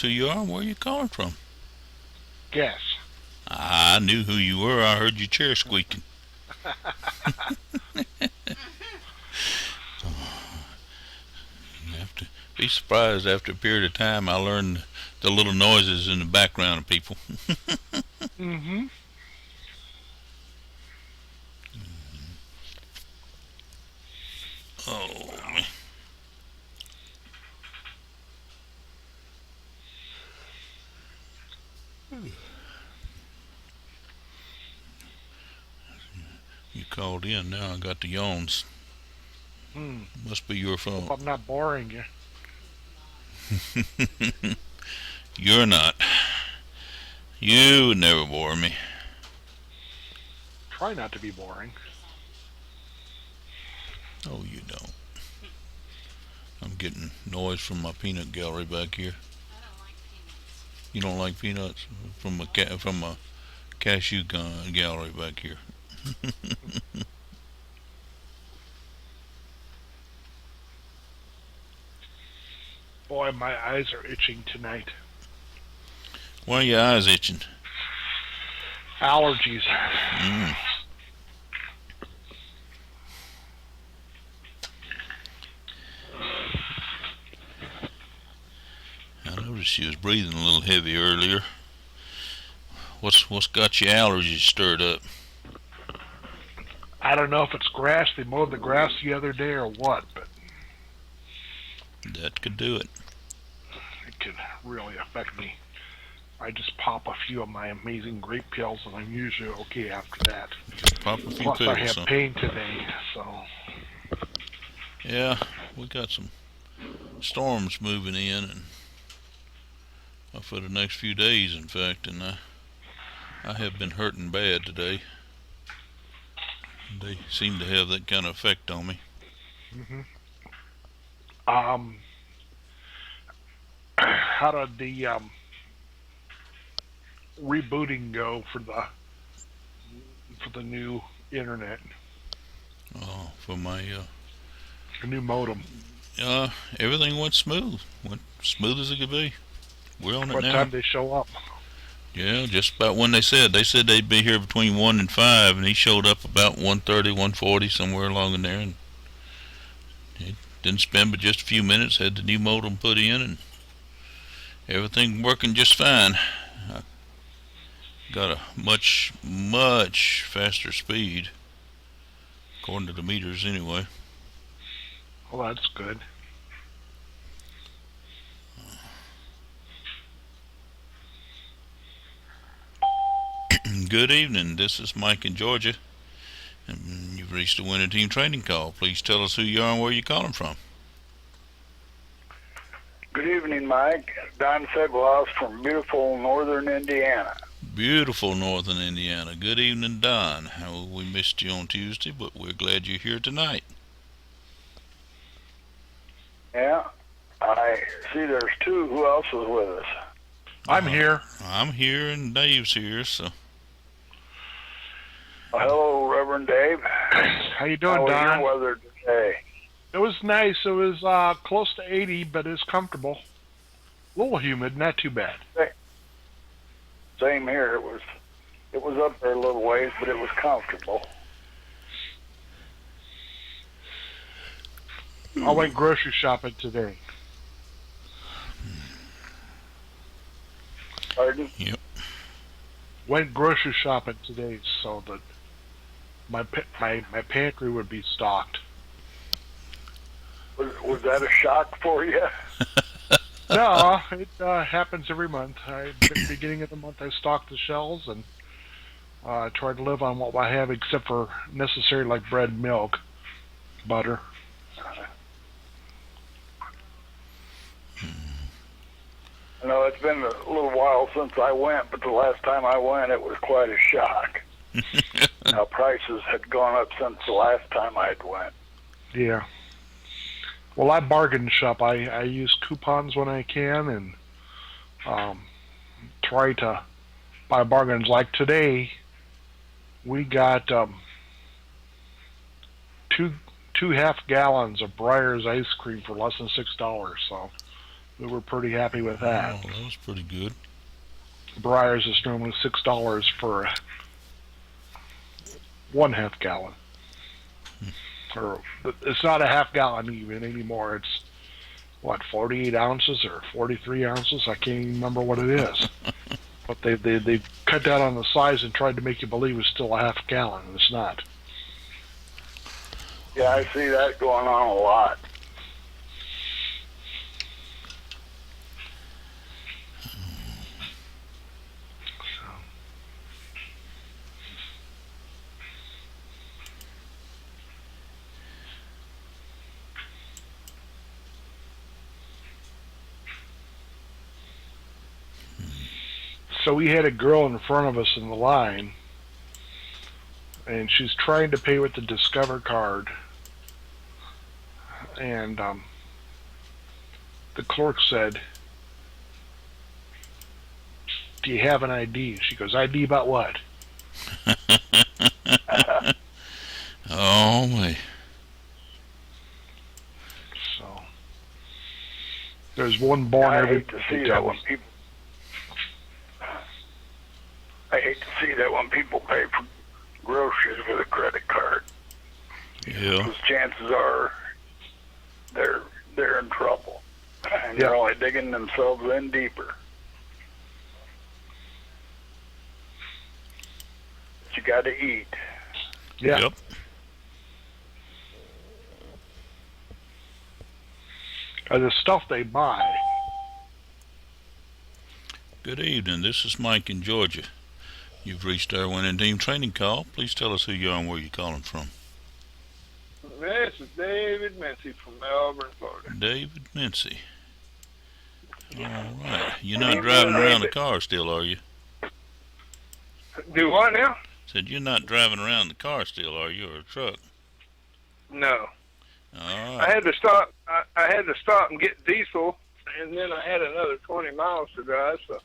Who you are and where you calling from. Guess. I knew who you were. I heard your chair squeaking. You have to be surprised after a period of time I learned the little noises in the background of people. Mm-hmm. Oh, man. You called in. Now I got the yawns. Hmm. Must be your Hope fault. I'm not boring you. You're not. You would never bore me. Try not to be boring. Oh, you don't. I'm getting noise from my peanut gallery back here. You don't like peanuts from a cashew gallery back here. Boy, my eyes are itching tonight. Why are your eyes itching? Allergies. Mm. I noticed she was breathing a little heavy earlier. What's got your allergies stirred up? I don't know if it's grass. They mowed the grass the other day or what, but That could do it. it could really affect me. I just pop a few of my amazing grape pills, and I'm usually okay after that. Just pop a few Plus, I pills, have huh? pain today, so Yeah, we got some storms moving in, and for the next few days, in fact, and I have been hurting bad today. They seem to have that kind of effect on me. hmm um, how did the rebooting go for the new internet, For my the new modem? uh, everything went smooth as it could be. We're on it What now. time they show up? Yeah, just about when they said. They said they'd be here between 1 and 5, and he showed up about 1:30, 1:40, somewhere along in there, and he didn't spend but just a few minutes. Had the new modem put in, and everything working just fine. I got a much faster speed, according to the meters, anyway. Well, that's good. Good evening. This is Mike in Georgia, and you've reached the Winter Team Training Call. Please tell us who you are and where you're calling from. Good evening, Mike. Don Segloff from beautiful northern Indiana. Beautiful northern Indiana. Good evening, Don. We missed you on Tuesday, but we're glad you're here tonight. Yeah, I see there's two. Who else is with us? I'm here. I'm here and Dave's here, so Hello, Reverend Dave. How you doing, How was Don? your weather today? It was nice. It was close to 80, but it's comfortable. A little humid, not too bad. Same here. It was up there a little ways, but it was comfortable. I went grocery shopping today. Pardon? yep. Went grocery shopping today so that my pantry would be stocked. Was that a shock for you? No, it happens every month. Beginning of the month, I stock the shelves and try to live on what I have, except for necessary like bread, milk, butter. No, it's been a little while since I went, but the last time I went, it was quite a shock. Now, prices had gone up since the last time I'd went. Yeah. Well, I bargain shop. I use coupons when I can and um, try to buy bargains. Like today, we got two half gallons of Breyer's ice cream for less than $6. So we were pretty happy with that. Oh, that was pretty good. Breyers is normally $6 for 1/2 gallon. Or it's not a half gallon even anymore. It's what, 48 ounces or 43 ounces? I can't even remember what it is. But they cut down on the size and tried to make you believe it's still a half gallon, and it's not. Yeah, I see that going on a lot. So we had a girl in front of us in the line, and she's trying to pay with the Discover card, and the clerk said, "Do you have an ID?" She goes, "ID about what?" Oh my. So there's one born I every. hate to see that when people. I hate to see that when people pay for groceries with a credit card. Yeah. Because chances are they're in trouble, and Yeah. they're only digging themselves in deeper. But you got to eat. Yeah. Yep. The stuff they buy. Good evening. This is Mike in Georgia. You've reached our winning team training call. Please tell us who you are and where you're calling from. This is David Mincy from Melbourne, Florida. David Mincy. All right. You're not driving around the car still, are you? Do what now? Said you're not driving around the car still, are you, or a truck? No. All I right. had to stop. I had to stop and get diesel, and then I had another 20 miles to drive, so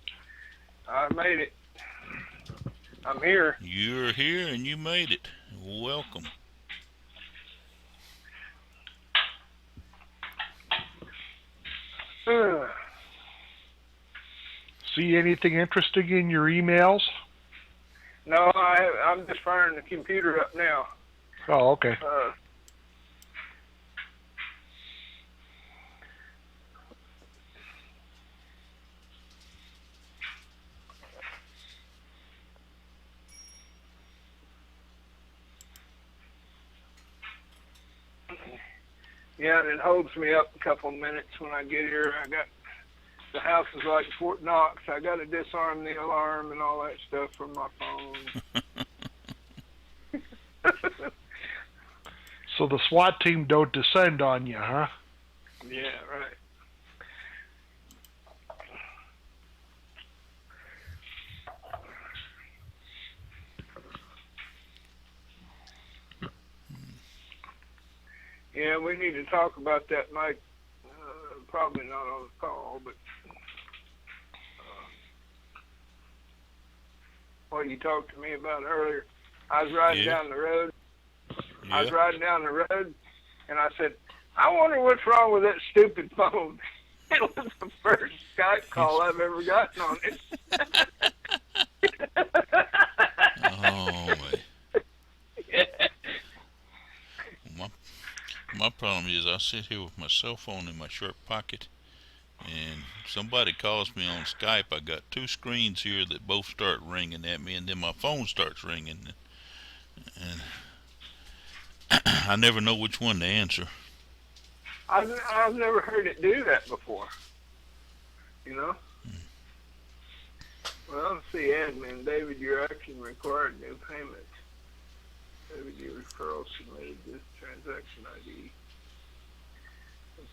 I made it. I'm here. You're here and you made it. Welcome. See anything interesting in your emails? No, I'm just firing the computer up now. Oh, okay. Yeah, and it holds me up a couple minutes when I get here. The house is like Fort Knox. I got to disarm the alarm and all that stuff from my phone. So the SWAT team don't descend on you, huh? Yeah, right. Yeah, we need to talk about that, Mike. Probably not on the call, but what you talked to me about earlier. I was riding down the road. Yeah. I was riding down the road, and I said, I wonder what's wrong with that stupid phone. It was the first Skype call I've ever gotten on it. Oh, man. My problem is I sit here with my cell phone in my shirt pocket, and somebody calls me on Skype. I got two screens here that both start ringing at me, and then my phone starts ringing, and I never know which one to answer. I've never heard it do that before. You know? Well, let's see, admin. David, your action required new payments. David, your referral submitted this transaction ID.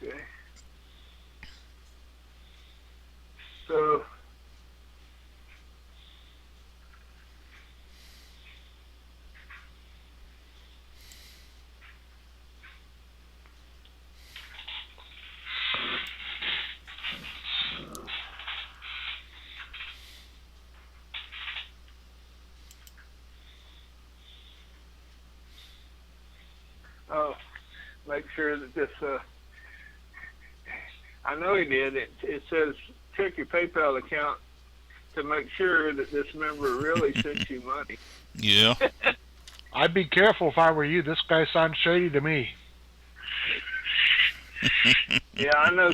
Okay. So, make sure that this, I know he did. It says check your PayPal account to make sure that this member really sent you money. Yeah. I'd be careful if I were you. This guy sounds shady to me. Yeah, I know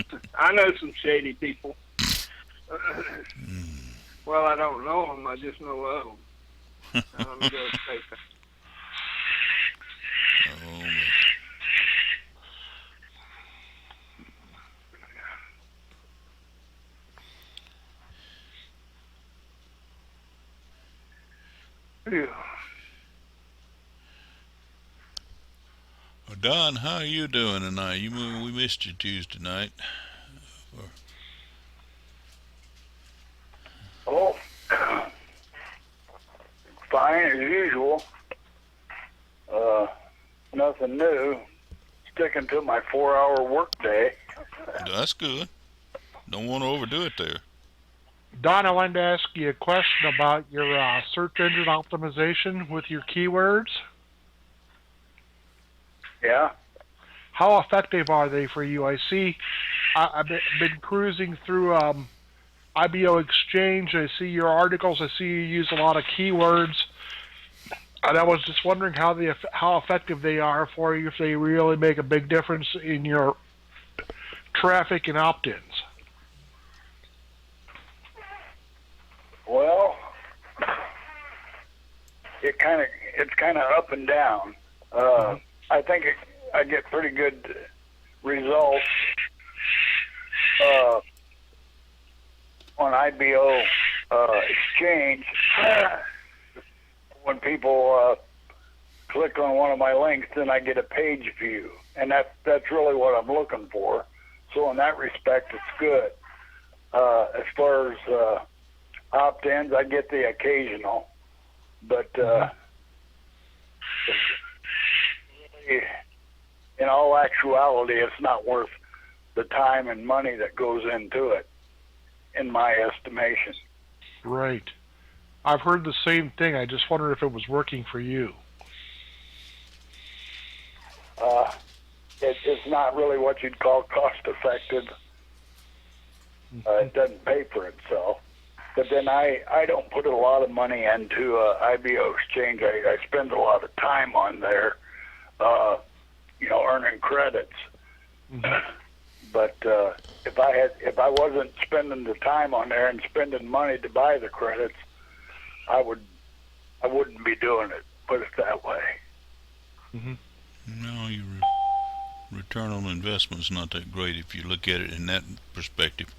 some shady people. Well, I don't know them. I just know of them. Let me go to PayPal. Oh, man. Yeah. Well, Don, how are you doing tonight? We missed you Tuesday night. Oh, fine as usual. Nothing new. Sticking to my 4-hour workday. That's good. Don't want to overdo it there. Don, I wanted to ask you a question about your search engine optimization with your keywords. Yeah. How effective are they for you? I see I've been cruising through IBO Exchange. I see your articles. I see you use a lot of keywords. And I was just wondering how effective they are for you, if they really make a big difference in your traffic and opt-ins. Well, it's kind of up and down. I think I get pretty good results on IBO Exchange when people click on one of my links. Then I get a page view, and that's really what I'm looking for. So in that respect, it's good. As far as opt-ins, I get the occasional, but in all actuality, it's not worth the time and money that goes into it, in my estimation. Right. I've heard the same thing. I just wondered if it was working for you. It's not really what you'd call cost-effective. It doesn't pay for itself. But then I don't put a lot of money into IBO Exchange. I spend a lot of time on there, earning credits. Mm-hmm. But if I wasn't spending the time on there and spending money to buy the credits, I wouldn't be doing it. Put it that way. Mm-hmm. No, your return on investment's not that great if you look at it in that perspective.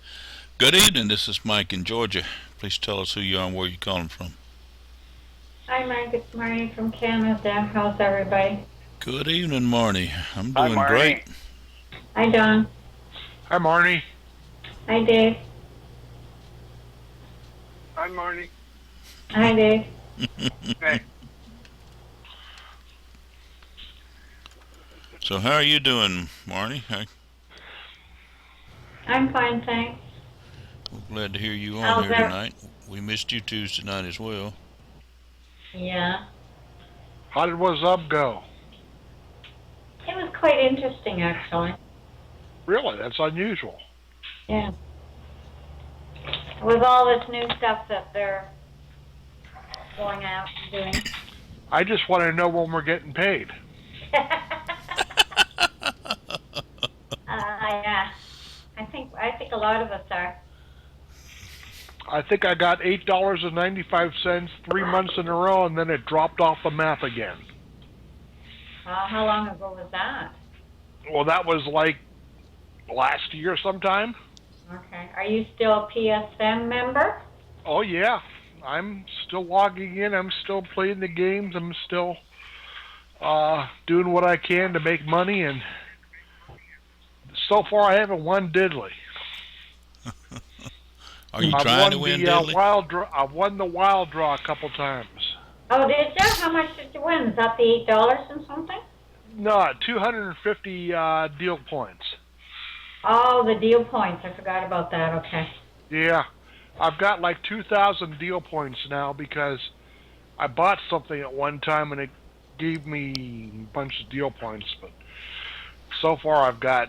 Good evening. This is Mike in Georgia. Please tell us who you are and where you're calling from. Hi, Mike. It's Marnie from Canada. How's everybody? Good evening, Marnie. I'm Hi, doing Marnie. great. Hi, Don. Hi, Marnie. Hi, Dave. Hi, Marty. Hi, Dave. Hey. So how are you doing, Marnie? I'm fine, thanks. We're glad to hear you on How's here that? tonight. We missed you Tuesday night as well. Yeah. How did What's Up go? It was quite interesting, actually. Really? That's unusual. Yeah. With all this new stuff that they're going out and doing. I just want to know when we're getting paid. Yeah. I think a lot of us are. I think I got $8.95 3 months in a row, and then it dropped off the map again. How long ago was that? Well, that was like last year sometime. Okay. Are you still a PSM member? Oh, yeah. I'm still logging in. I'm still playing the games. I'm still doing what I can to make money, and so far I haven't won diddly. Are you trying to win diddly? I've won the wild draw a couple times. Oh, did you? How much did you win? Is that the $8 and something? No, 250 deal points. Oh, the deal points. I forgot about that. Okay. Yeah. I've got like 2,000 deal points now because I bought something at one time and it gave me a bunch of deal points. But so far I've got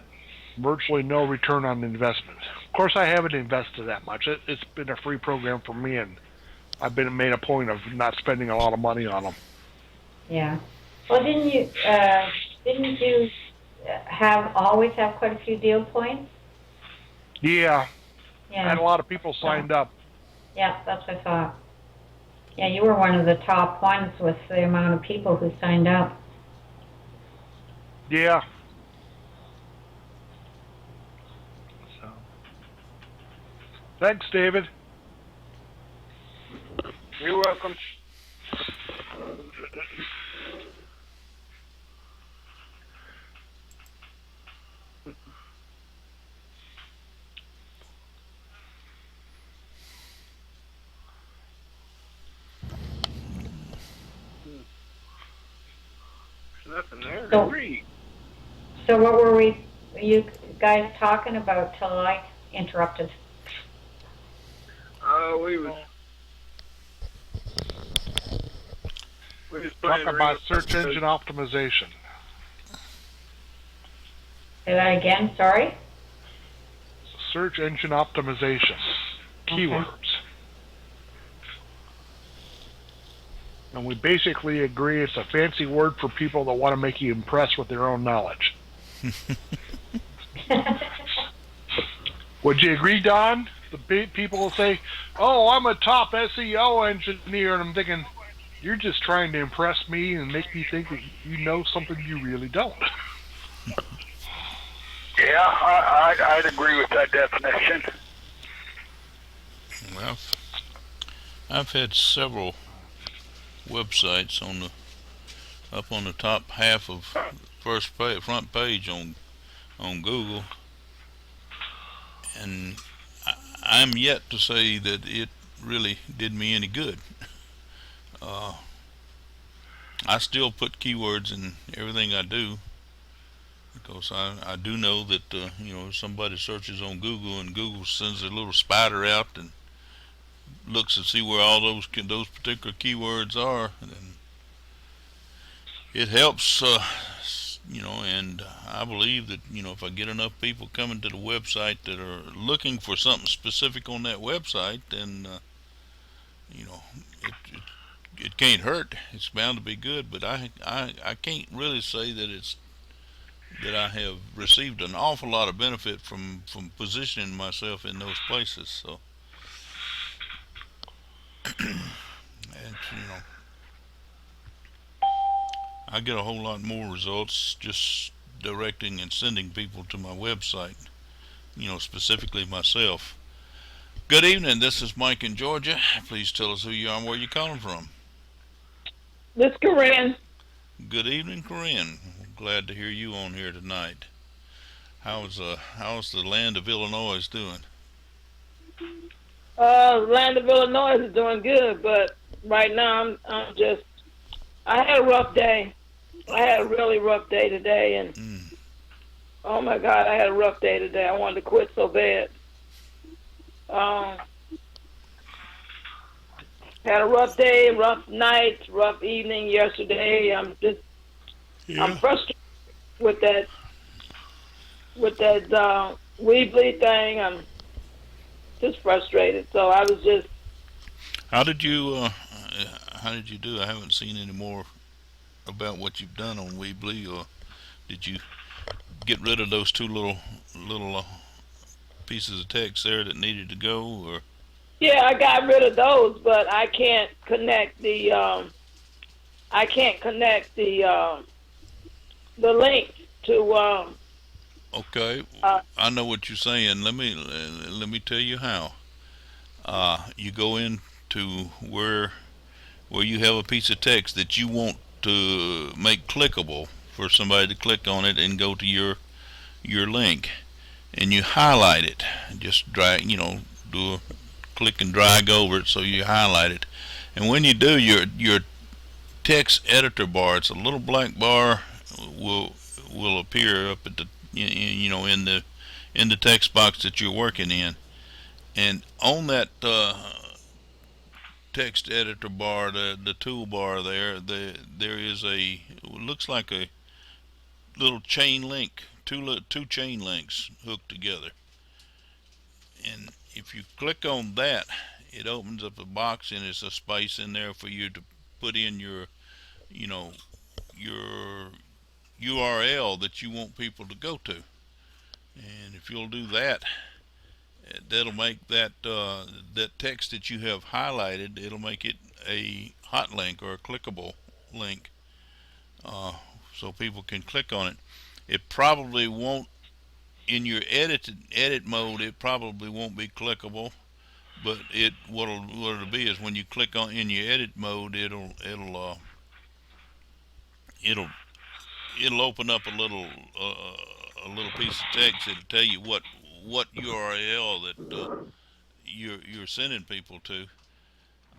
virtually no return on investment. Of course, I haven't invested that much. It's been a free program for me, and I've been made a point of not spending a lot of money on them. Yeah. Well, didn't you always have quite a few deal points? Yeah, I Yeah. had a lot of people signed up. Yeah, that's what I thought. Yeah, you were one of the top ones with the amount of people who signed up. Yeah. So, thanks, David. You're welcome. There's nothing there to read. So what were you guys talking about till I interrupted? We was playing Talk about search engine optimization. Say that again, sorry? Search engine optimization. Keywords. And we basically agree it's a fancy word for people that want to make you impressed with their own knowledge. Would you agree, Don? The people will say, "Oh, I'm a top SEO engineer," and I'm thinking, you're just trying to impress me and make me think that you know something you really don't. Yeah, I'd agree with that definition. Well, I've had several websites up on the top half of front page on Google, and I'm yet to say that it really did me any good. I still put keywords in everything I do, because I do know that if somebody searches on Google and Google sends a little spider out and looks to see where all those particular keywords are, then it helps. And I believe that if I get enough people coming to the website that are looking for something specific on that website, then it can't hurt. It's bound to be good. But I can't really say that I have received an awful lot of benefit from positioning myself in those places. So, and I get a whole lot more results just directing and sending people to my website, specifically myself. Good evening, this is Mike in Georgia. Please tell us who you are and where you're calling from. This is Corinne. Good evening, Corinne. Glad to hear you on here tonight. How's the land of Illinois doing? Land of Illinois is doing good, but right now I had a rough day. I had a really rough day today, and oh my God, I had a rough day today. I wanted to quit so bad. Had a rough day, rough night, rough evening yesterday. I'm frustrated with that Weebly thing. I'm just frustrated. So I was just. How did you do? I haven't seen any more about what you've done on Weebly, or did you get rid of those two little pieces of text there that needed to go, or? Yeah, I got rid of those, but I can't connect the link to. Okay, I know what you're saying. Let me tell you how. You go into where you have a piece of text that you want to make clickable for somebody to click on it and go to your link, and you highlight it. Just drag, do a click and drag over it so you highlight it. And when you do, your text editor bar, it's a little black bar, will appear up at the in the text box that you're working in, and on that text editor bar, the toolbar there is looks like a little chain link two chain links hooked together. And if you click on that, it opens up a box and it's a space in there for you to put in your, your URL that you want people to go to. And if you'll do that, that'll make that that text that you have highlighted, it'll make it a hot link or a clickable link, so people can click on it. It probably won't, in your edit mode, it probably won't be clickable, but what it'll be is when you click on in your edit mode, it'll open up a little piece of text that'll tell you what URL that you're sending people to.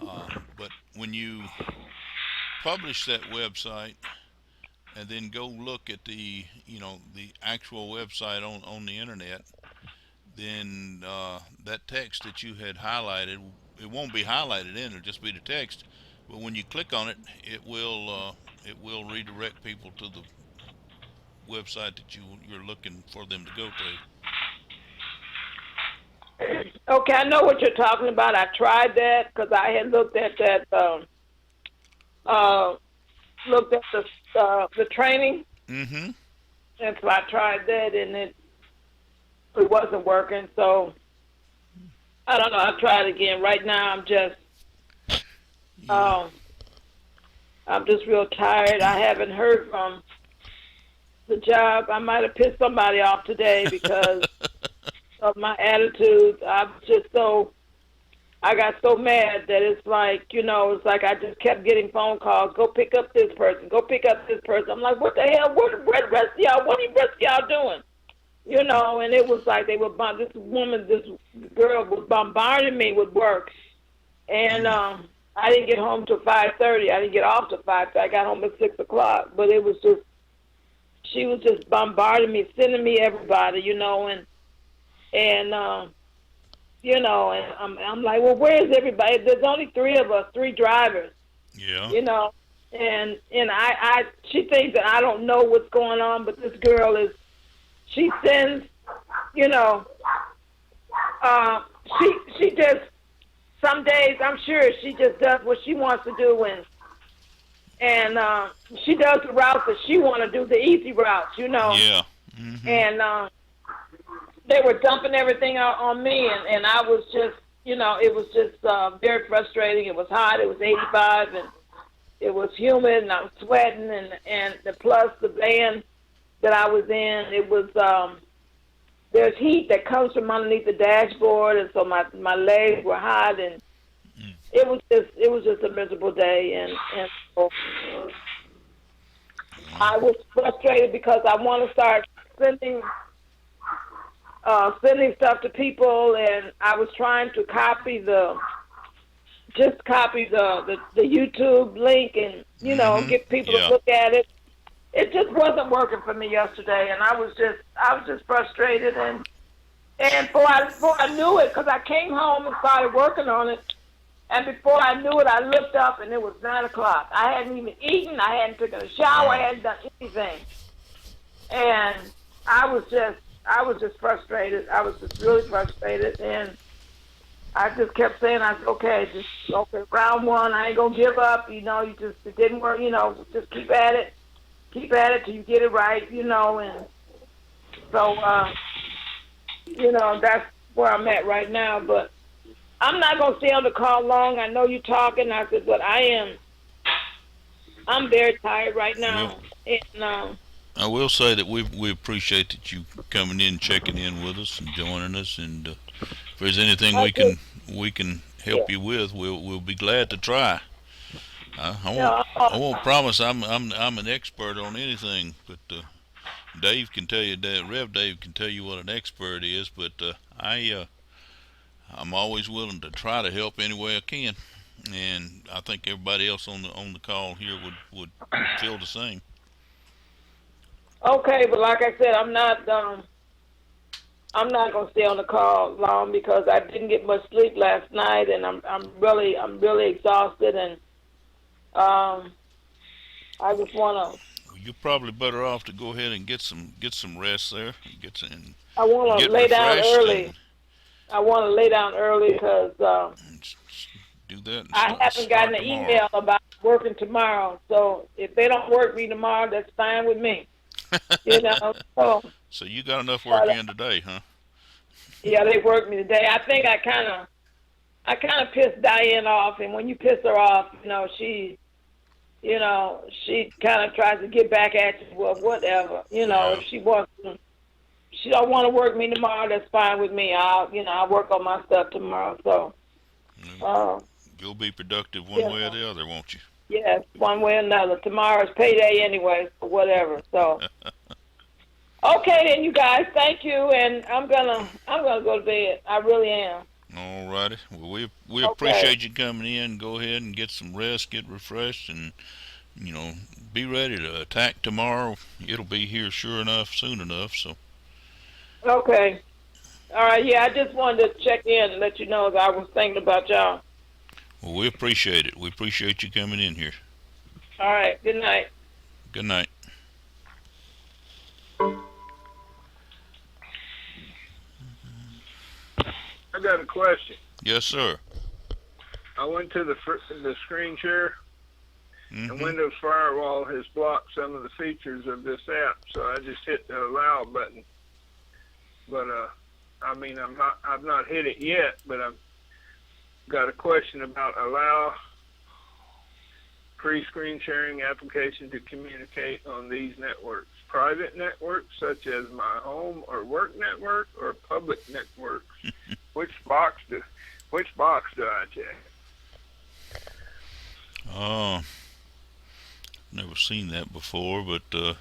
But when you publish that website and then go look at the actual website on the internet, then that text that you had highlighted, it won't be highlighted in, it'll just be the text. But when you click on it, it will redirect people to the website that you're looking for them to go to. Okay, I know what you're talking about. I tried that because I had looked at that, the training, Mm-hmm. and so I tried that, and it wasn't working. So I don't know. I'll try it again. Right now, I'm just real tired. I haven't heard from the job. I might have pissed somebody off today because of my attitude. I got so mad that it's like I just kept getting phone calls. Go pick up this person. Go pick up this person. I'm like, what the hell? What are the rest of y'all? What are the rest of y'all doing? And it was like this girl was bombarding me with work. And I didn't get home till 5:30. I didn't get off till 5:30. I got home at 6 o'clock. But it was just, she was just bombarding me, sending me everybody, and I'm like, well, where is everybody? There's only three of us, three drivers. Yeah. And she thinks that I don't know what's going on, but this girl she sends, she just, some days I'm sure she just does what she wants to do, and she does the routes that she want to do, the easy routes, Yeah. Mm-hmm. And they were dumping everything out on me, and I was just, it was just very frustrating. It was hot. It was 85, and it was humid, and I was sweating, and plus the van that I was in, it was there's heat that comes from underneath the dashboard, and so my legs were hot, and it was just a miserable day, and so I was frustrated because I want to start sending stuff to people, and I was trying to copy the YouTube link and get people to look at it. It just wasn't working for me yesterday, and I was just frustrated, and before I knew it, because I came home and started working on it, and before I knew it, I looked up and it was 9 o'clock. I hadn't even eaten, I hadn't taken a shower, I hadn't done anything, and I was just frustrated. I was just really frustrated, and I just kept saying, okay, round one, I ain't gonna give up. It didn't work. Just keep at it till you get it right. And so, that's where I'm at right now. But I'm not gonna stay on the call long. I know you're talking. I said, but I'm very tired right now, and. I will say that we appreciate that you coming in, checking in with us, and joining us. And if there's anything we can help you with, we'll be glad to try. I won't promise I'm an expert on anything, but Dave can tell you that. Rev Dave can tell you what an expert is. But I'm always willing to try to help any way I can, and I think everybody else on the call here would feel the same. Okay, but like I said, I'm not gonna stay on the call long because I didn't get much sleep last night, and I'm really exhausted, and I just wanna Well, you're probably better off to go ahead and get some rest there. I want to Get lay down refreshed early. I want to lay down early because and do that and I haven't gotten an tomorrow. email about working tomorrow. So if they don't work me tomorrow, that's fine with me. You know. So So you got enough work in today, huh? yeah, they worked me today. I think I kind of pissed Diane off, and when you piss her off, she kind of tries to get back at you. Well, whatever, Yeah. if she don't want to work me tomorrow, that's fine with me. I'll work on my stuff tomorrow. So, You'll be productive one way or the other, won't you? yes, one way or another. Tomorrow's payday anyway, so whatever. So, okay then, you guys, thank you, and I'm gonna go to bed. I really am. All righty. Well, we Okay. appreciate you coming in. Go ahead and get some rest, get refreshed, and be ready to attack tomorrow. It'll be here sure enough, soon enough. So. Okay. All right. Yeah, I just wanted to check in and let you know that I was thinking about y'all. Well, we appreciate it. We appreciate you coming in here. All right. Good night. Good night. I got a question. Yes, sir. I went to the screen share, and Mhm. Windows Firewall has blocked some of the features of this app, so I just hit the allow button. But I've not hit it yet, but I've got a question about allow pre-screen sharing application to communicate on these networks. Private networks such as my home or work network, or public networks. Which box do I check? Oh, never seen that before, but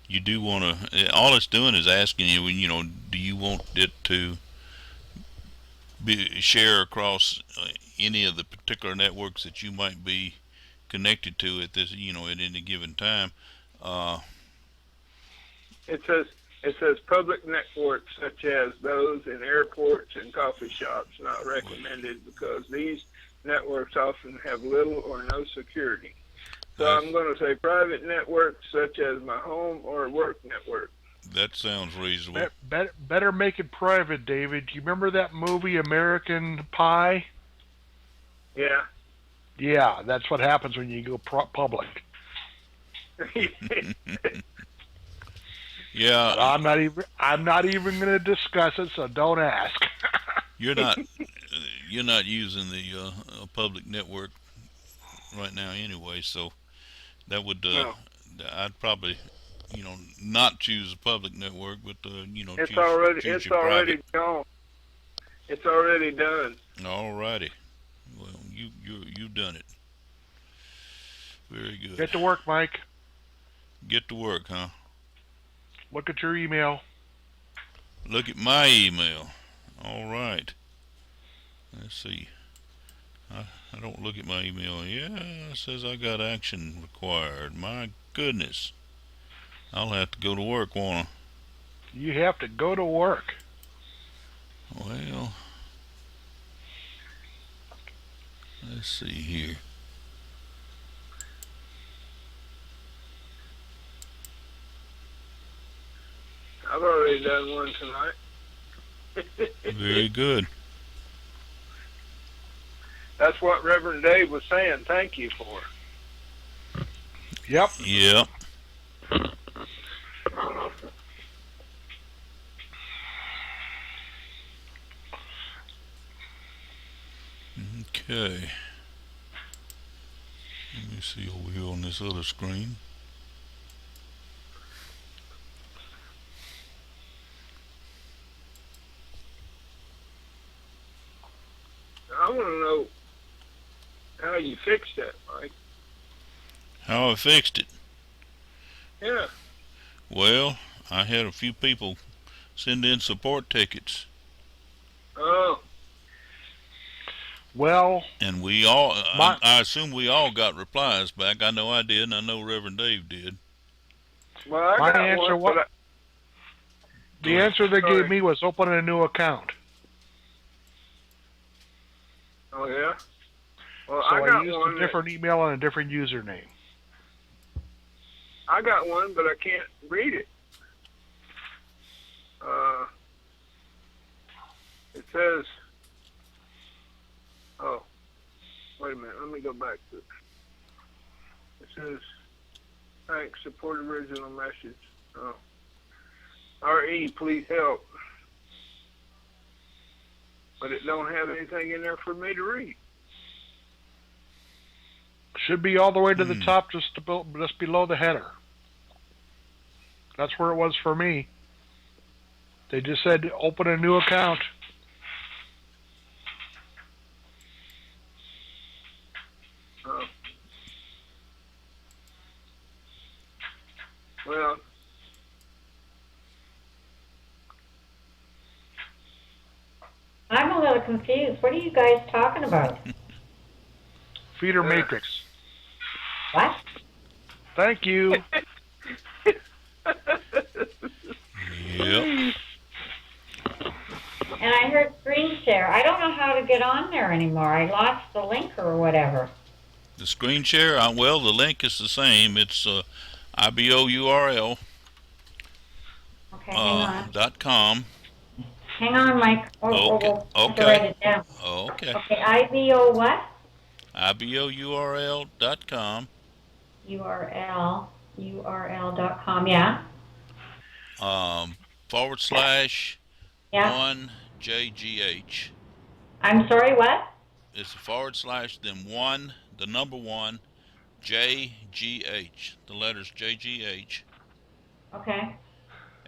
you do want to. All it's doing is asking you, do you want it to share across any of the particular networks that you might be connected to at this, at any given time. It says public networks such as those in airports and coffee shops not recommended because these networks often have little or no security. So I'm going to say private networks such as my home or work network. That sounds reasonable. Better make it private, David. Do you remember that movie American Pie? Yeah. Yeah, that's what happens when you go public. Yeah, I'm not even going to discuss it, so don't ask. you're not using the public network right now anyway, so that would No. I'd probably not choose a public network, but It's choose already your private. gone. It's already done. All righty. Well, you've done it. Very good. Get to work, Mike. Get to work, huh? Look at your email. Look at my email. All right. Let's see. I don't look at my email. Yeah, it says I got action required. My goodness. I'll have to go to work, won't I? You have to go to work. Well, let's see here. I've already done one tonight. Very good. That's what Reverend Dave was saying. Thank you for. Yep. Yep. Okay. Let me see over here on this other screen. I want to know how you fixed that, Mike. How I fixed it? Yeah. Well, I had a few people send in support tickets, Oh, Well, and we all, My- I assume we all got replies back. I know I did, and I know Reverend Dave did. well, I My got answer one. wa- the answer they Sorry. gave me was open a new account. Oh yeah. Well, So I I got used one. a different email and a different username. I got one, but I can't read it. It says, oh, wait a minute, let me go back to it. It says, thanks, support original message. Oh. RE, please help. But it don't have anything in there for me to read. Should be all the way to the top, just below the header. That's where it was for me. They just said open a new account. Oh. Well, I'm a little confused. What are you guys talking about? Feeder matrix. What? Thank you. Yep. And I heard screen share. I don't know how to get on there anymore. I lost the link or whatever. The screen share, well, the link is the same. It's IBOURL Okay, hang on. .com. Hang on, Mike. Okay, We'll okay. write it down. Okay. Okay, IBO what? IBOURL.com. URL.com, yeah? /1 Yeah. JGH. I'm sorry, what? It's /, then 1, the number 1, JGH. The letters JGH. Okay.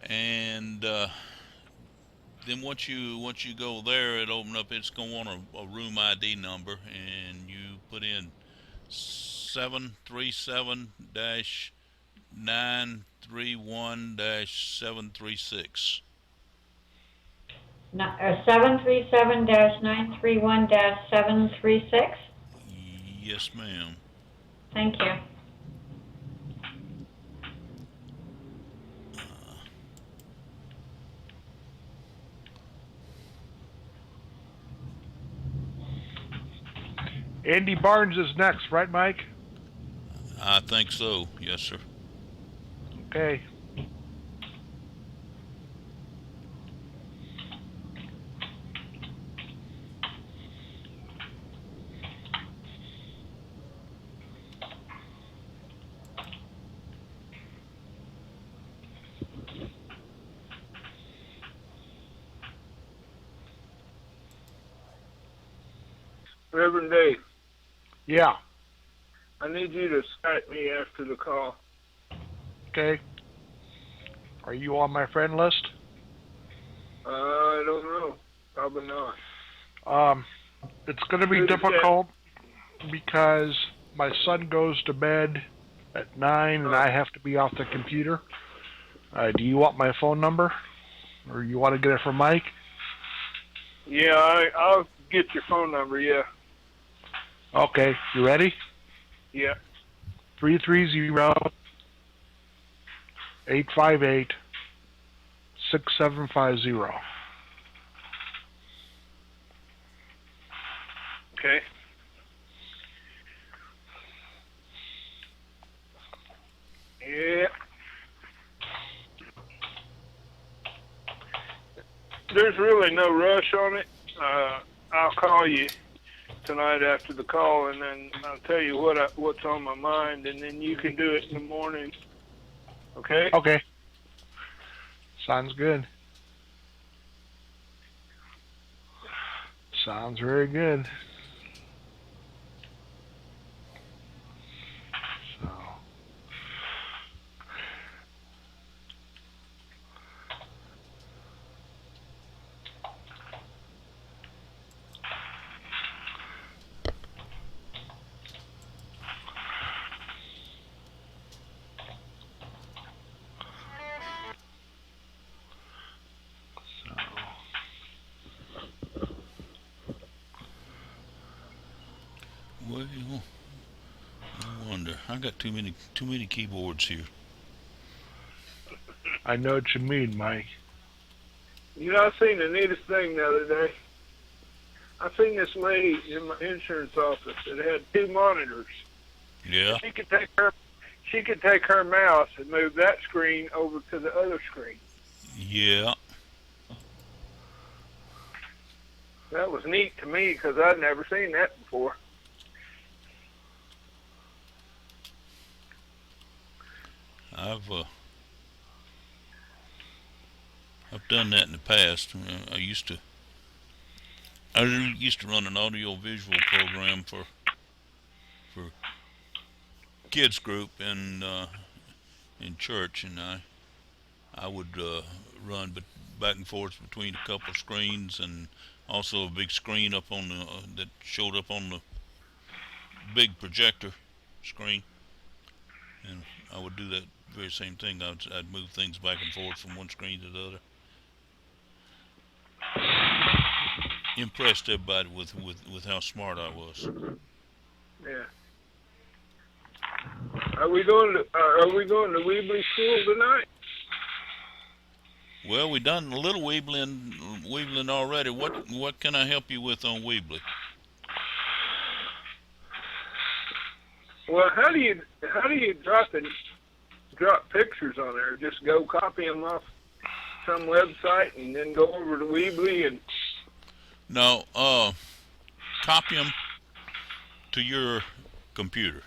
And then once you go there, it open up. It's going to want a room ID number, and you put in 737-931-736. 737-931-736? Yes, ma'am. Thank you. Andy Barnes is next, right, Mike? I think so. Yes, sir. Okay. Reverend Dave, Yeah. I need you to Skype me after the call. Okay. Are you on my friend list? I don't know. Probably not. It's going to be Good difficult because my son goes to bed at 9 and I have to be off the computer. Do you want my phone number? Or you want to get it from Mike? Yeah, I'll get your phone number, yeah. Okay. You ready? Yeah. 330-858-6750. Okay. Yeah. There's really no rush on it. I'll call you tonight after the call, and then I'll tell you what's on my mind, and then you can do it in the morning. Okay? Okay. Sounds good. Sounds very good. So. Well, I wonder. I got too many keyboards here. I know what you mean, Mike. You know, I seen the neatest thing the other day. I seen this lady in my insurance office that had 2 monitors. Yeah. she could take her mouse and move that screen over to the other screen. Yeah. That was neat to me because I'd never seen that before. I've done that in the past. I used to run an audio visual program for kids group in church, and I would run back and forth between a couple screens, and also a big screen up on the that showed up on the big projector screen, and I would do that very same thing. I'd move things back and forth from one screen to the other. Impressed everybody with how smart I was. Yeah. Are we going to Weebly School tonight? Well, we done a little Weebling already. What can I help you with on Weebly? Well, how do you drop pictures on there? Just go copy them off some website and then go over to Weebly and. No, copy them to your computer.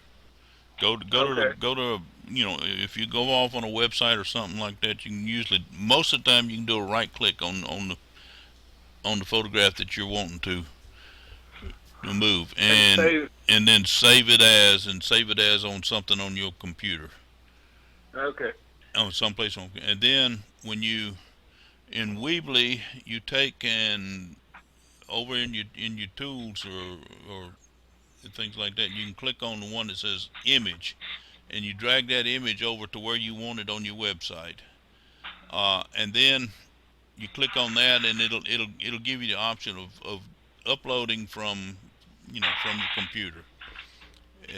Go to if you go off on a website or something like that, you can usually, most of the time, you can do a right click on the photograph that you're wanting to move, and then save it as on something on your computer. Okay. On someplace on, and then when you in Weebly, you take and over in your tools or things like that, you can click on the one that says image, and you drag that image over to where you want it on your website, and then you click on that, and it'll give you the option of uploading from your computer.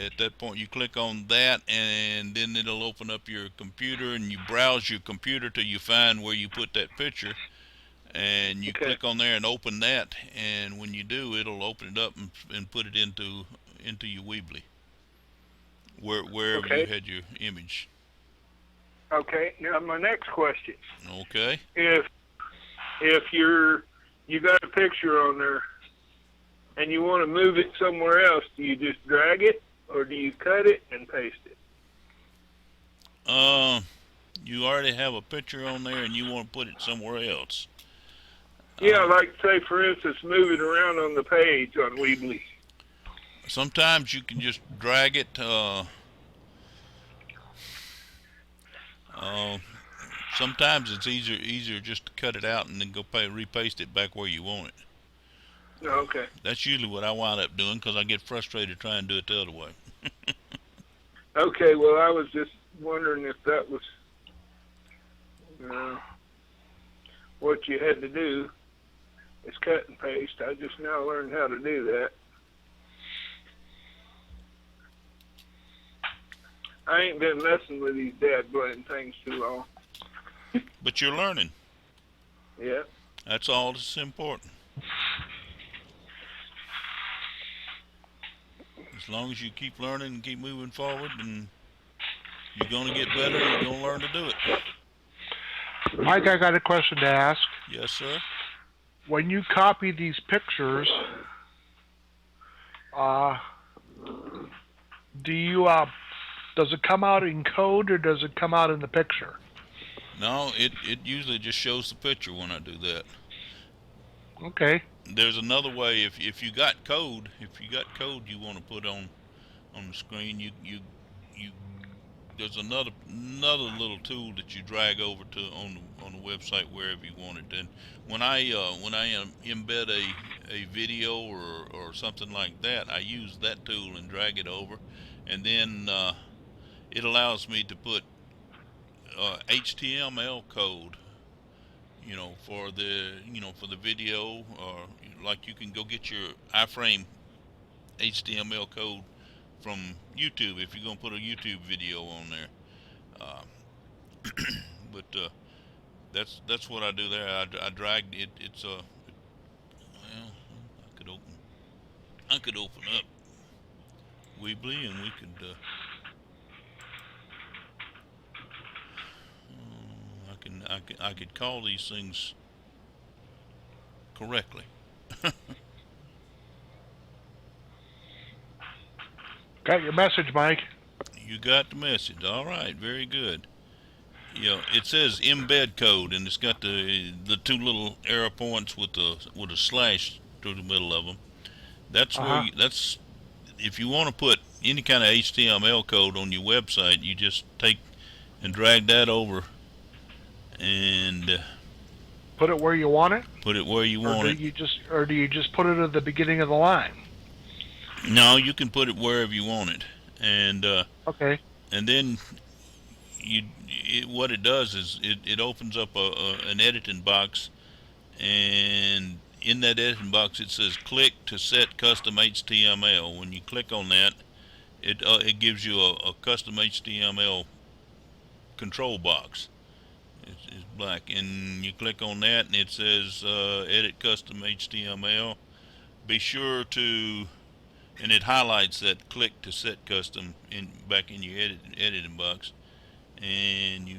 At that point, you click on that, and then it'll open up your computer, and you browse your computer till you find where you put that picture, and you click on there and open that, and when you do, it'll open it up and put it into your Weebly, wherever you had your image. Okay. Now my next question. Okay. If you got a picture on there and you want to move it somewhere else, do you just drag it or do you cut it and paste it? You already have a picture on there and you want to put it somewhere else. Yeah, like say for instance, move it around on the page on Weebly. Sometimes you can just drag it. Sometimes it's easier just to cut it out and then go repaste it back where you want it. Okay. That's usually what I wind up doing because I get frustrated trying to do it the other way. Okay, well, I was just wondering if that was what you had to do is cut and paste. I just now learned how to do that. I ain't been messing with these dad blend things too long. But you're learning. Yeah. That's all that's important. As long as you keep learning and keep moving forward, and you're going to get better, you're going to learn to do it. Mike, I got a question to ask. Yes, sir. When you copy these pictures, do you does it come out in code or does it come out in the picture? No, it usually just shows the picture when I do that. Okay. There's another way. If you got code, you want to put on the screen, you there's another little tool that you drag over to on the website wherever you want it. And when I embed a video or something like that, I use that tool and drag it over, and then it allows me to put HTML code, for the video, or like you can go get your iframe HTML code from YouTube if you're gonna put a YouTube video on there. But that's what I do there. I dragged it. It's well, I could open up Weebly and we could I could call these things correctly. Got your message, Mike. You got the message. All right, very good. You know, it says embed code, and it's got the two little arrow points with a slash through the middle of them. That's where that's if you want to put any kind of HTML code on your website, you just take and drag that over and Put it where you want it, put it where you want it. do you just put it at the beginning of the line? No, you can put it wherever you want it, and Okay. and then what it does is it opens up an editing box, and in that editing box it says click to set custom HTML. When you click on that, it gives you a custom HTML control box. It's black, and you click on that, and it says edit custom HTML. Be sure to, and it highlights that click to set custom back in your editing box, and you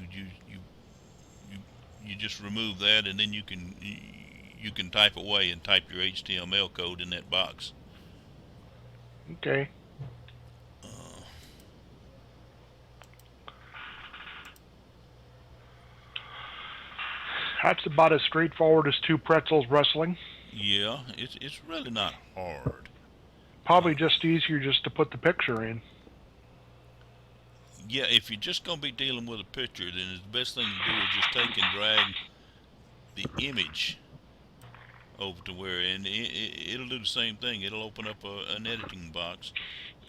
just remove that, and then you can type away and type your HTML code in that box. Okay. That's about as straightforward as two pretzels wrestling. Yeah, it's really not hard. Probably just easier just to put the picture in. Yeah, if you're just going to be dealing with a picture, then the best thing to do is just take and drag the image over to where, and it'll do the same thing. It'll open up an editing box,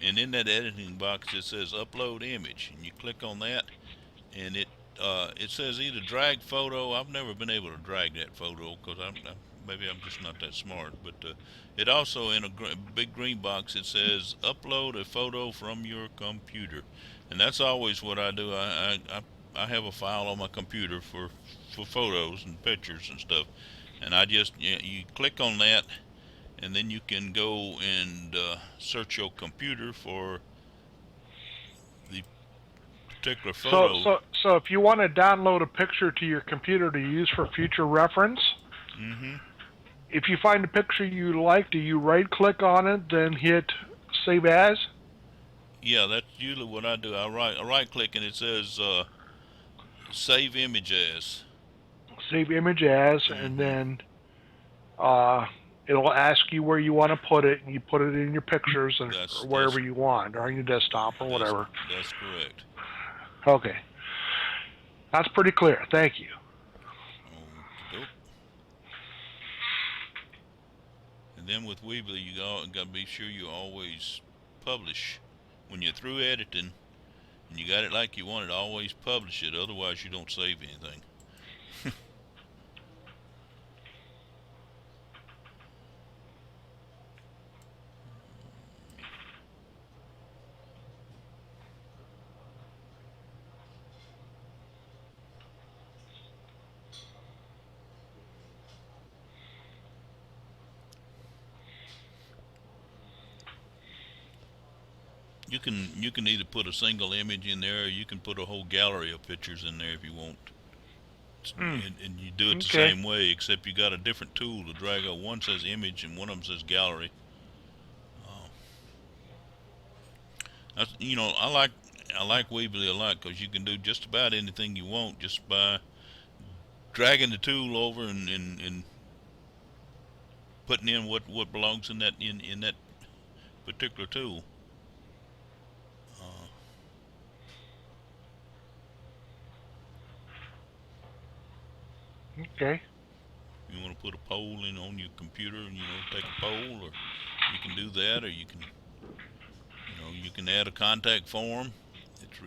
and in that editing box it says upload image, and you click on that, and it says either drag photo. I've never been able to drag that photo because maybe I'm just not that smart, but it also, in a big green box, it says upload a photo from your computer, and that's always what I do. I have a file on my computer for photos and pictures and stuff, and I just you click on that, and then you can go and search your computer for the particular photo. So if you want to download a picture to your computer to use for future reference, if you find a picture you like, do you right-click on it, then hit Save As? Yeah, that's usually what I do. I right-click, and it says Save Image As. Save Image As, and then it'll ask you where you want to put it, and you put it in your pictures or wherever you want, or on your desktop or whatever. That's correct. Okay. That's pretty clear. Thank you. Okey-doke. And then with Weebly, you got to be sure you always publish. When you're through editing and you got it like you want it, always publish it. Otherwise, you don't save anything. You can either put a single image in there, or you can put a whole gallery of pictures in there if you want. And you do it the same way, except you got a different tool to drag up. One says image and one of them says gallery. I like Weebly a lot because you can do just about anything you want just by dragging the tool over and putting in what belongs in that particular tool. Okay. You want to put a poll in on your computer and take a poll, or you can do that, or you can add a contact form.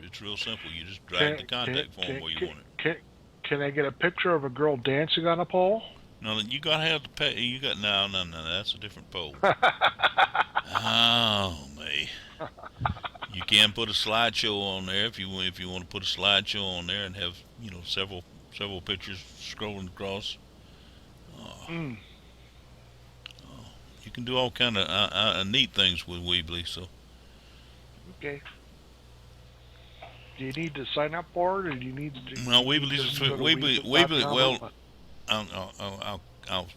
It's real simple. You just drag the contact form where you want it. Can I get a picture of a girl dancing on a pole? No, you gotta have to pay. No. That's a different poll. Oh me. You can put a slideshow on there if you want to put a slideshow on there and have several pictures scrolling across. You can do all kind of neat things with Weebly. So. Okay. Do you need to sign up for it, or do you need to? No, you need Weebly's just a go to Weebly. Weebly.com or Well, what? I'll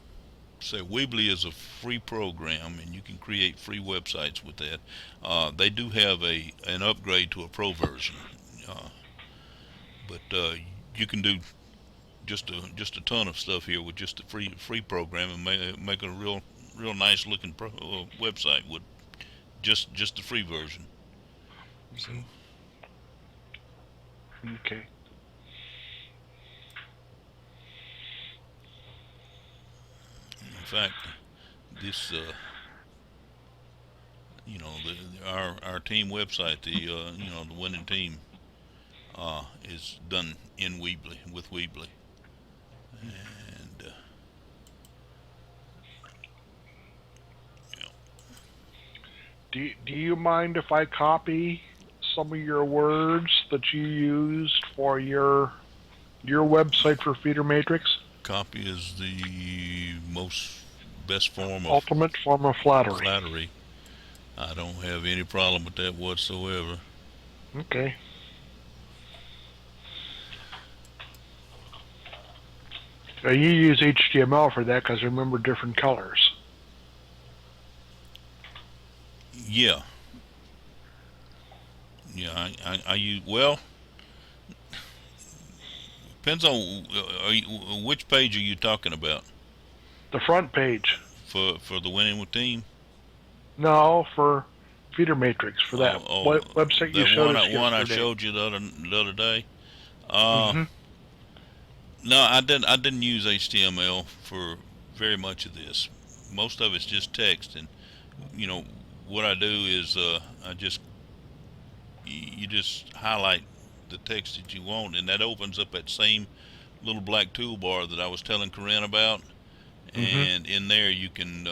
say Weebly is a free program, and you can create free websites with that. They do have an upgrade to a pro version, uh, but you can do just a ton of stuff here with just the free program and make a real nice looking website with just the free version. So Okay. in fact, this our team website, the winning team, is done in Weebly with Weebly, and Do you mind if I copy some of your words that you used for your website for Feeder Matrix? copy is the best form of Ultimate form of flattery. flattery. I don't have any problem with that whatsoever. Okay. You use HTML for that because remember different colors. Yeah. Yeah, I use, well, depends on which page are you talking about The front page. for the winning team. No, for Feeder Matrix, for that website you that showed one, us one I yesterday. showed you the other day. Mhm. No, I didn't use HTML for very much of this. Most of it's just text, and what I do is you just highlight the text that you want, and that opens up that same little black toolbar that I was telling Corinne about. And in there you can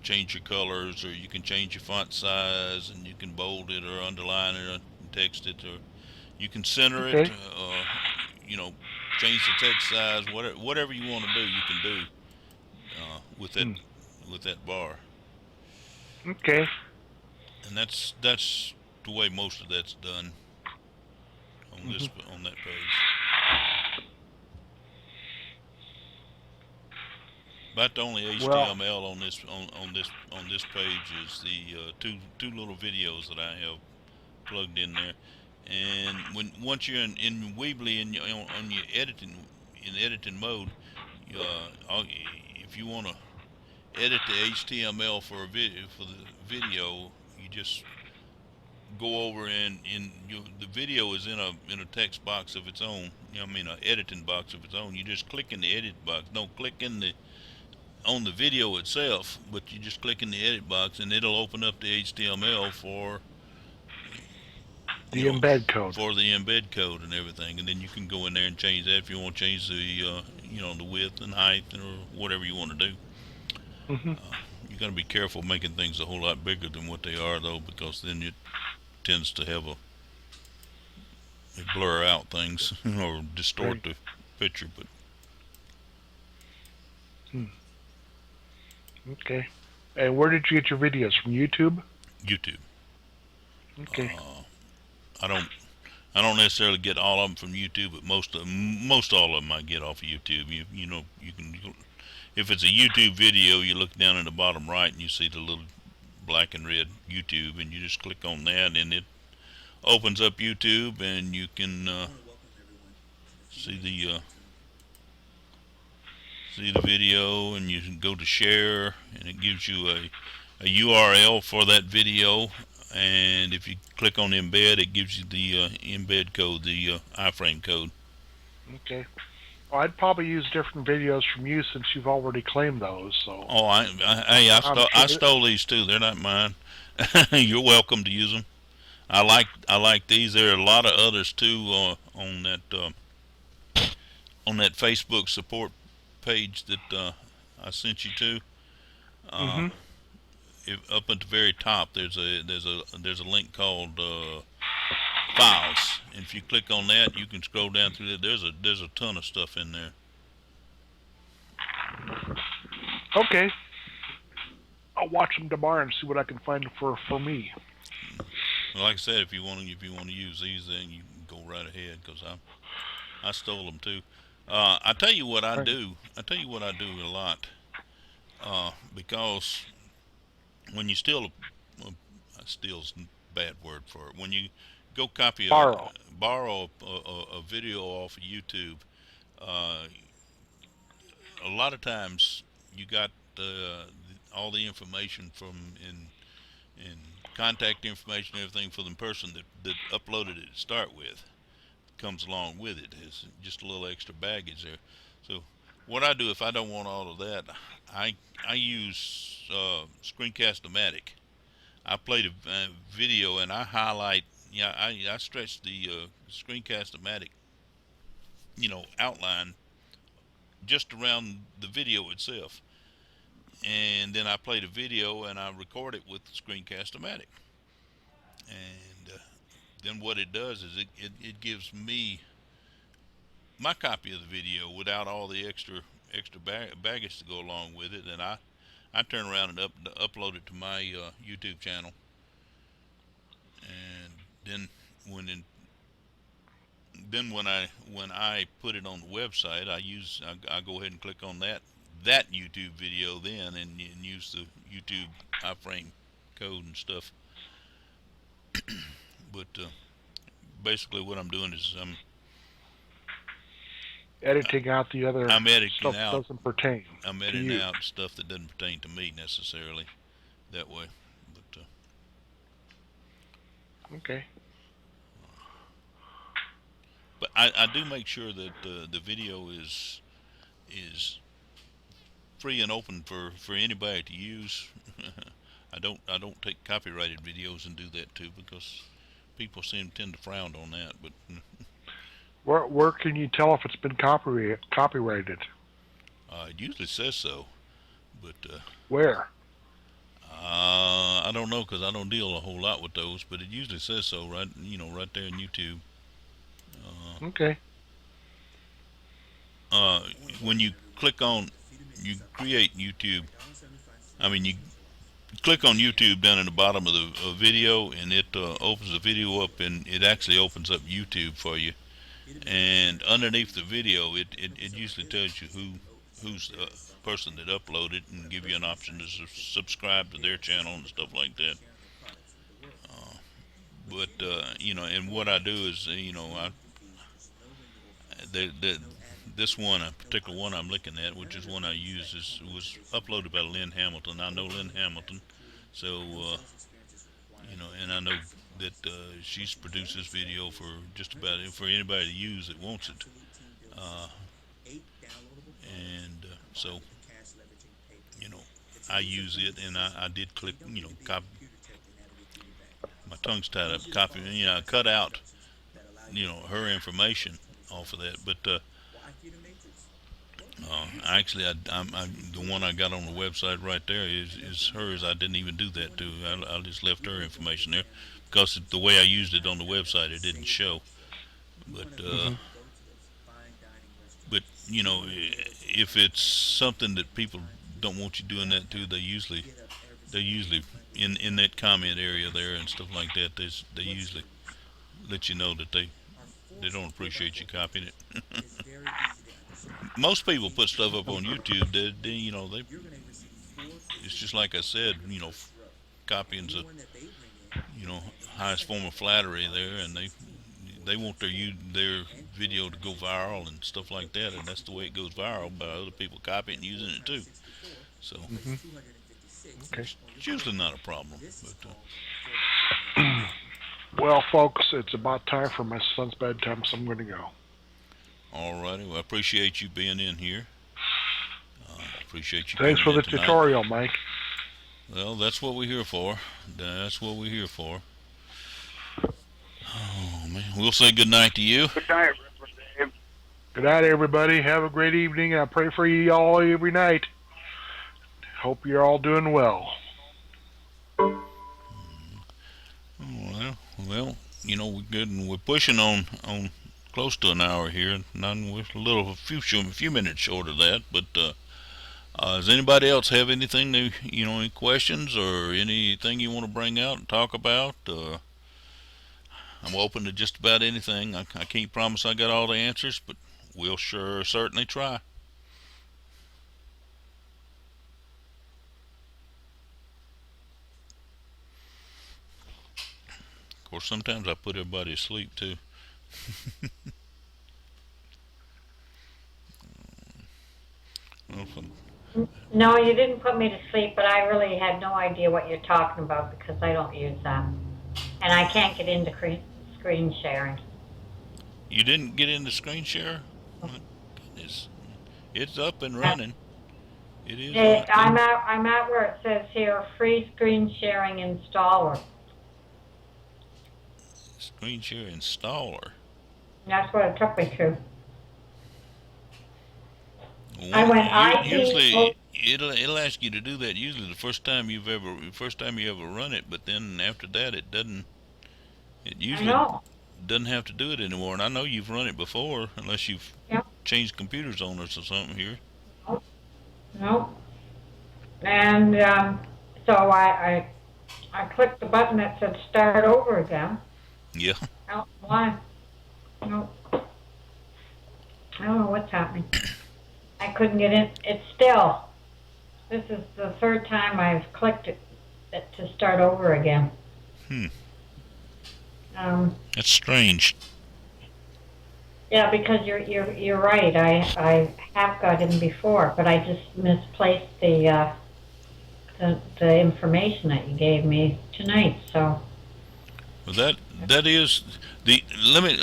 change your colors, or you can change your font size, and you can bold it or underline it or text it, or you can center it. Okay. Change the text size. Whatever you want to do, you can do with that bar. Okay. And that's the way most of that's done on that page. About the only HTML on this page is the two little videos that I have plugged in there. And once you're in Weebly and on your editing mode, if you want to edit the HTML for the video, you just go over the video is in a text box of its own. An editing box of its own. You just click in the edit box. Don't click on the video itself, but you just click in the edit box, and it'll open up the HTML for the embed code. For the embed code and everything, and then you can go in there and change that if you want to change the the width and height or whatever you want to do. You got to be careful making things a whole lot bigger than what they are, though, because then it tends to have they blur out things or distort the picture. But Okay. And where did you get your videos? From YouTube? YouTube. Okay. I don't necessarily get all of them from YouTube, but most all of them I get off of YouTube. You can, if it's a YouTube video, you look down in the bottom right and you see the little black and red YouTube, and you just click on that, and it opens up YouTube, and you can see the video, and you can go to share, and it gives you a URL for that video. And if you click on embed, it gives you the embed code, the iframe code. Okay. Well, I'd probably use different videos from you since you've already claimed those. So. Oh, I stole these too. They're not mine. You're welcome to use them. I like these. There are a lot of others too on that Facebook support page that I sent you to. Up at the very top, there's a link called Files, and if you click on that, you can scroll down through there. There's a ton of stuff in there. Okay. I'll watch them tomorrow and see what I can find for me. Like I said, if you want to use these, then you can go right ahead, because I stole them too. I tell you what I do. I tell you what I do a lot. Because when you steal, steal's a bad word for it. When you go copy borrow a video off of YouTube, uh, a lot of times you got all the information from in contact information, everything for the person that uploaded it to start with comes along with it. It's just a little extra baggage there. So what I do if I don't want all of that, I use Screencast-O-Matic. I play the video and I highlight. Yeah, I stretch the Screencast-O-Matic, outline just around the video itself, and then I play the video and I record it with Screencast-O-Matic. And then what it does is it gives me my copy of the video without all the extra baggage to go along with it, and I turn around and upload it to my YouTube channel. And then when I put it on the website, I go ahead and click on that YouTube video then and use the YouTube iframe code and stuff. But basically what I'm doing is I'm editing out the other stuff that doesn't pertain. I'm editing out stuff that doesn't pertain to me necessarily that way. But okay. But I do make sure that the video is free and open for anybody to use. I don't take copyrighted videos and do that too, because people tend to frown on that. But where can you tell if it's been copyrighted? It usually says so, but where? I don't know, because I don't deal a whole lot with those, but it usually says so right there in YouTube. Okay. When you create YouTube, you click on YouTube down in the bottom of the video, and it opens the video up, and it actually opens up YouTube for you. And underneath the video, it usually tells you who's the person that uploaded, and give you an option to subscribe to their channel and stuff like that. And what I do is, this one, a particular one I'm looking at, which is one I use, was uploaded by Lynn Hamilton. I know Lynn Hamilton, so and I know that she's produced this video for just about for anybody to use that wants it. So I use it, and I did click, copy. My tongue's tied up. Copy, I cut out, her information off of that, but actually, the one I got on the website right there is hers. I didn't even do that too. I just left her information there, because the way I used it on the website, it didn't show. But if it's something that people don't want you doing that to, they usually in that comment area there and stuff like that, they usually let you know that they don't appreciate you copying it. Most people put stuff up on YouTube that it's just like I said, copying's a highest form of flattery there, and they want their video to go viral and stuff like that, and that's the way it goes viral, by other people copying and using it too. So Okay. It's usually not a problem. But well, folks, it's about time for my son's bedtime, so I'm going to go. all righty. Well, I appreciate you being in here. Appreciate you. Thanks for the tonight. tutorial, Mike. Well, that's what we're here for. That's what we're here for. Oh, man. We'll say good night to you. Good night, Reverend Dave. Good night, everybody. Have a great evening. I pray for you all every night. Hope you're all doing well. Well, we're good, and we're pushing on close to an hour here. We're a few minutes short of that. But does anybody else have anything any questions or anything you want to bring out and talk about? I'm open to just about anything. I can't promise I got all the answers, but we'll certainly try. Of course, sometimes I put everybody to sleep too. Well, No, you didn't put me to sleep, but I really had no idea what you're talking about because I don't use that. And I can't get into screen sharing. you didn't get into screen share? My goodness. It's up and running. It is. I'm at where it says here, free screen sharing installer. Screen share installer. That's what it took me to. Well, I went usually it'll ask you to do that. Usually the first time you ever run it, but then after that it doesn't. It I usually know. doesn't have to do it anymore. And I know you've run it before, unless you've Yep. changed computers on us or something here. No. And so I clicked the button that said start over again. Yeah. I don't know why. No. I don't know what's happening. I couldn't get in. It's still. This is the third time I've clicked it to start over again. That's strange. Yeah, because you're right. I have got in before, but I just misplaced the information that you gave me tonight. So. Well, that is the limit.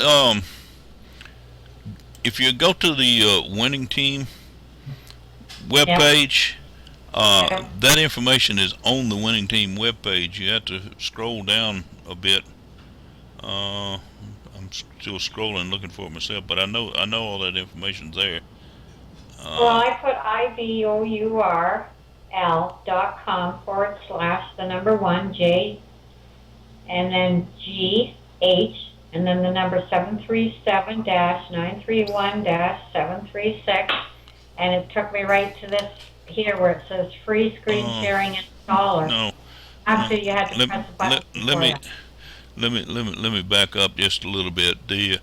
If you go to the winning team webpage, that information is on the winning team webpage. You have to scroll down a bit. I'm still scrolling, looking for it myself, but I know all that information's there. Well, I put ibourl.com/1J and then GH and then the number 737-931-736, and it took me right to this here where it says free screen sharing installer. No. After you had to press the button. Let me back up just a little bit. You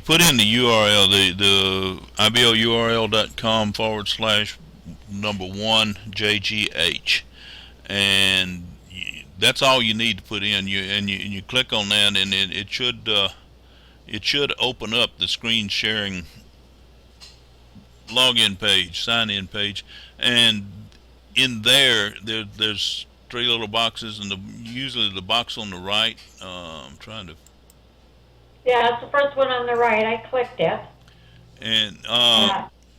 put in the URL, the ibourl.com/1JGH, and that's all you need to put in. You click on that, and it should open up the screen sharing login page, sign in page, and in there's three little boxes, and usually the box on the right. I'm trying to. Yeah, that's the first one on the right. I clicked it. And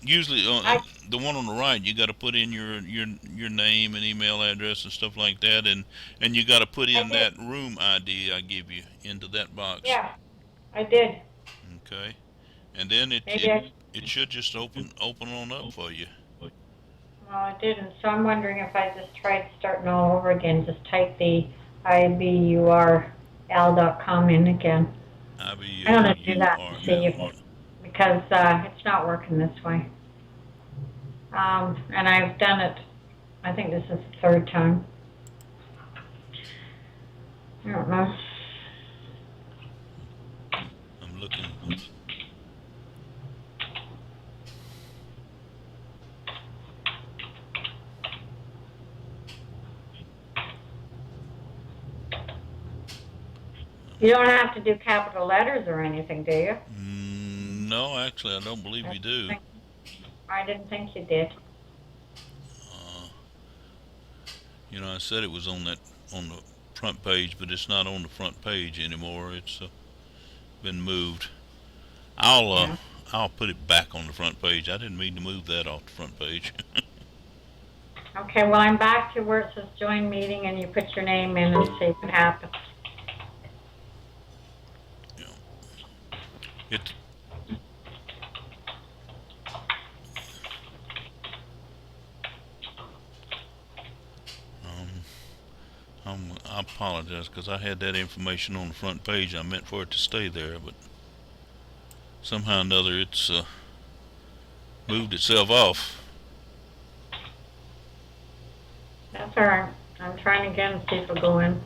usually the one on the right, you got to put in your name and email address and stuff like that, and you got to put in that room ID I give you into that box. Yeah, I did. Okay, and then it should just open on up for you. Well, it didn't, so I'm wondering if I just tried starting all over again, just type the ibourl.com in again. I don't have to do that to see if, because it's not working this way. And I've done it, I think this is the third time. I don't know. I'm looking. You don't have to do capital letters or anything, do you? No, actually, I don't believe you do. I didn't think you did. I said it was on the front page, but it's not on the front page anymore. It's been moved. I'll put it back on the front page. I didn't mean to move that off the front page. Okay, well, I'm back to where it says join meeting, and you put your name in and see what happens. It. I apologize because I had that information on the front page. I meant for it to stay there, but somehow or another it's moved itself off. That's all right. I'm trying again to see if it'll go in.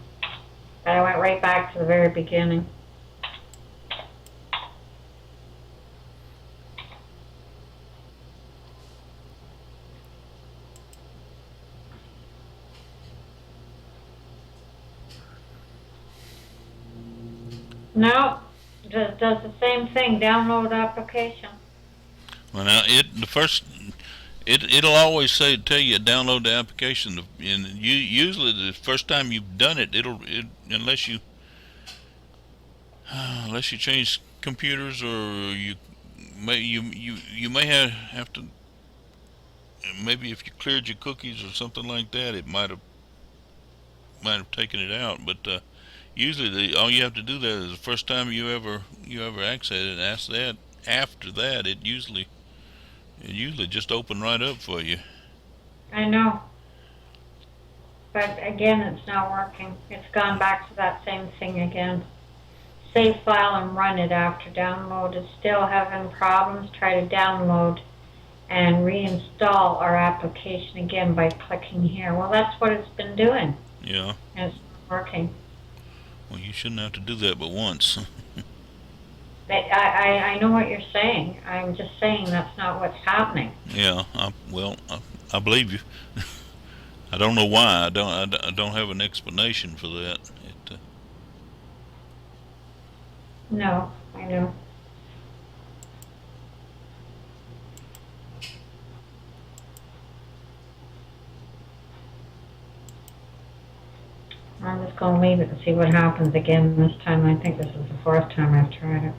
But I went right back to the very beginning. No, does the same thing, download application. Well, now it'll always tell you download the application, and usually the first time you've done it, unless you change computers, or you may have to, maybe if you cleared your cookies or something like that, it might have taken it out. But usually all you have to do there is the first time you ever access it, and ask that. After that, it usually just open right up for you. I know. But again, it's not working. It's gone back to that same thing again. Save file and run it after download is still having problems. Try to download and reinstall our application again by clicking here. Well, that's what it's been doing. Yeah. And it's not working. Well, you shouldn't have to do that but once. I know what you're saying. I'm just saying that's not what's happening. Yeah. I believe you. I don't know why. I don't have an explanation for that. No, I know. I'm just going to leave it and see what happens again this time. I think this is the fourth time I've tried it.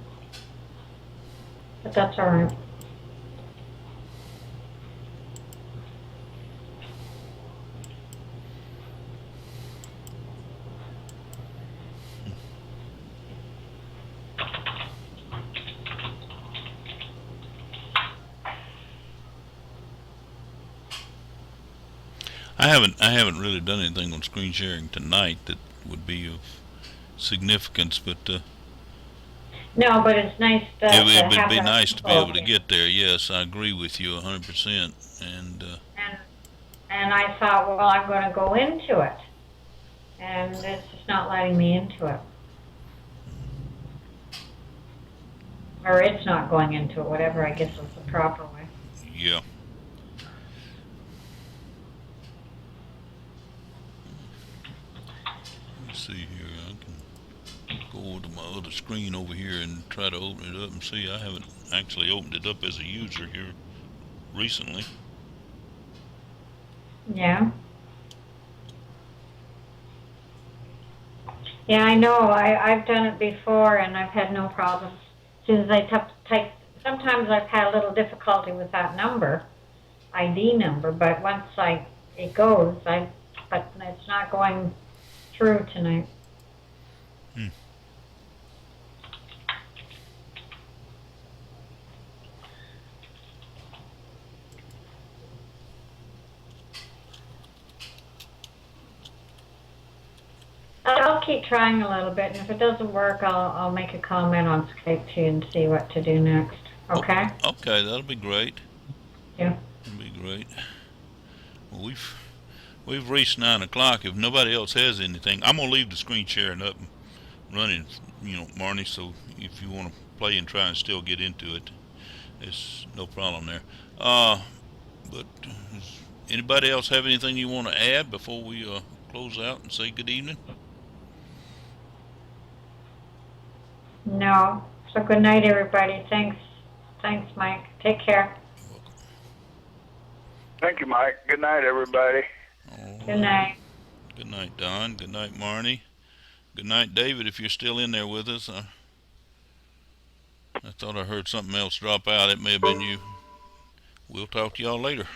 But that's all right. I haven't really done anything on screen sharing tonight that would be of significance, but No, but it's nice that it would be nice to be able to get there. Yes, I agree with you 100%. And I thought, well, I'm going to go into it, and it's just not letting me into it, or it's not going into it. Whatever, I guess is the proper way. Yeah. See here, I can go over to my other screen over here and try to open it up and see. I haven't actually opened it up as a user here recently. Yeah. Yeah, I know. I've done it before, and I've had no problems. As soon as I type, sometimes I've had a little difficulty with that number, ID number, but once it goes, but it's not going through tonight. I'll keep trying a little bit, and if it doesn't work, I'll make a comment on Skype to you and see what to do next. Okay? Okay, that'll be great. Yeah. That'll be great. Well, we've reached 9 o'clock. If nobody else has anything, I'm gonna leave the screen sharing up and running, Marnie. So if you want to play and try and still get into it, it's no problem there. But does anybody else have anything you want to add before we close out and say good evening? No. So good night, everybody. Thanks, Mike. Take care. You're welcome. Thank you, Mike. Good night, everybody. Good night. Good night, Don. Good night, Marnie. Good night, David, if you're still in there with us. I thought I heard something else drop out. It may have been you. We'll talk to y'all later.